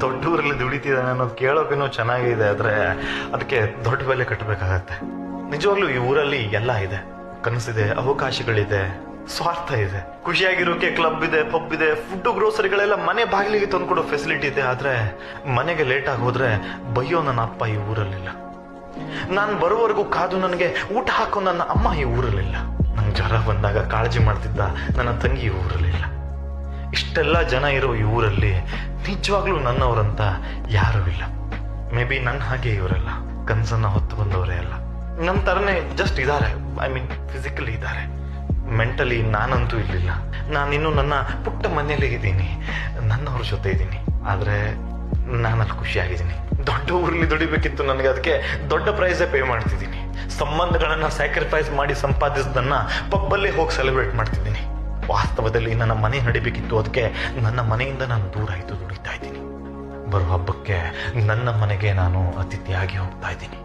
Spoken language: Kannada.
ದೊಡ್ಡ ಊರಲ್ಲಿ ದುಡಿತಿದ್ದಾನೆ ಅನ್ನೋದು ಕೇಳೋಕೇನೋ ಚೆನ್ನಾಗಿದೆ, ಆದ್ರೆ ಅದಕ್ಕೆ ದೊಡ್ಡ ಬೆಲೆ ಕಟ್ಟಬೇಕಾಗತ್ತೆ. ನಿಜವಾಗ್ಲೂ ಈ ಊರಲ್ಲಿ ಎಲ್ಲ ಇದೆ, ಕನಸಿದೆ, ಅವಕಾಶಗಳಿದೆ, ಸ್ವಾರ್ಥ ಇದೆ. ಖುಷಿಯಾಗಿರೋಕೆ ಕ್ಲಬ್ ಇದೆ, ಪಬ್ ಇದೆ, ಫುಡ್ ಗ್ರೋಸರಿಗಳೆಲ್ಲ ಮನೆ ಬಾಗಿಲಿಗೆ ತಂದ್ಕೊಡೋ ಫೆಸಿಲಿಟಿ ಇದೆ. ಆದ್ರೆ ಮನೆಗೆ ಲೇಟ್ ಆಗಿ ಹೋದ್ರೆ ಬೈಯೋ ನನ್ನ ಅಪ್ಪ ಈ ಊರಲ್ಲಿಲ್ಲ. ನಾನು ಬರೋವರೆಗೂ ಕಾದು ನನಗೆ ಊಟ ಹಾಕೋ ನನ್ನ ಅಮ್ಮ ಈ ಊರಲ್ಲಿಲ್ಲ. ನಂಗೆ ಜ್ವರ ಬಂದಾಗ ಕಾಳಜಿ ಮಾಡ್ತಿದ್ದ ನನ್ನ ತಂಗಿ ಈ ಊರಲ್ಲಿಲ್ಲ. ಇಷ್ಟೆಲ್ಲ ಜನ ಇರೋ ಈ ಊರಲ್ಲಿ ನಿಜವಾಗ್ಲೂ ನನ್ನವರಂತ ಯಾರೂ ಇಲ್ಲ. ಮೇ ಬಿ ನನ್ನ ಹಾಗೆ ಇವರೆಲ್ಲ ಕನ್ಸನ್ನ ಹೊತ್ತು ಬಂದವರೇ ಅಲ್ಲ. ನನ್ನ ತರನೇ ಜಸ್ಟ್ ಇದ್ದಾರೆ, ಐ ಮೀನ್ ಫಿಸಿಕಲಿ ಇದ್ದಾರೆ. ಮೆಂಟಲಿ ನಾನಂತೂ ಇರಲಿಲ್ಲ. ನಾನಿನ್ನು ನನ್ನ ಪುಟ್ಟ ಮನೆಯಲ್ಲೇ ಇದ್ದೀನಿ, ನನ್ನವ್ರ ಜೊತೆ ಇದ್ದೀನಿ. ಆದ್ರೆ ನಾನಲ್ಲಿ ಖುಷಿಯಾಗಿದ್ದೀನಿ. ದೊಡ್ಡ ಊರಲ್ಲಿ ದುಡಿಬೇಕಿತ್ತು ನನಗೆ, ಅದಕ್ಕೆ ದೊಡ್ಡ ಪ್ರೈಸೇ ಪೇ ಮಾಡ್ತಿದ್ದೀನಿ. ಸಂಬಂಧಗಳನ್ನ ಸ್ಯಾಕ್ರಿಫೈಸ್ ಮಾಡಿ ಸಂಪಾದಿಸಿದನ್ನ ಪಬ್ಬಲ್ಲೇ ಹೋಗಿ ಸೆಲೆಬ್ರೇಟ್ ಮಾಡ್ತಿದ್ದೀನಿ. ವಾಸ್ತವದಲ್ಲಿ ನನ್ನ ಮನೆ ನಡಿಬೇಕಿತ್ತು, ಅದಕ್ಕೆ ನನ್ನ ಮನೆಯಿಂದ ನಾನು ದೂರ ಆಯ್ತು ದುಡಿತಾ ಇದ್ದೀನಿ. ಬರೋ ಹಬ್ಬಕ್ಕೆ ನನ್ನ ಮನೆಗೆ ನಾನು ಅತಿಥಿಯಾಗಿ ಹೋಗ್ತಾ ಇದ್ದೀನಿ.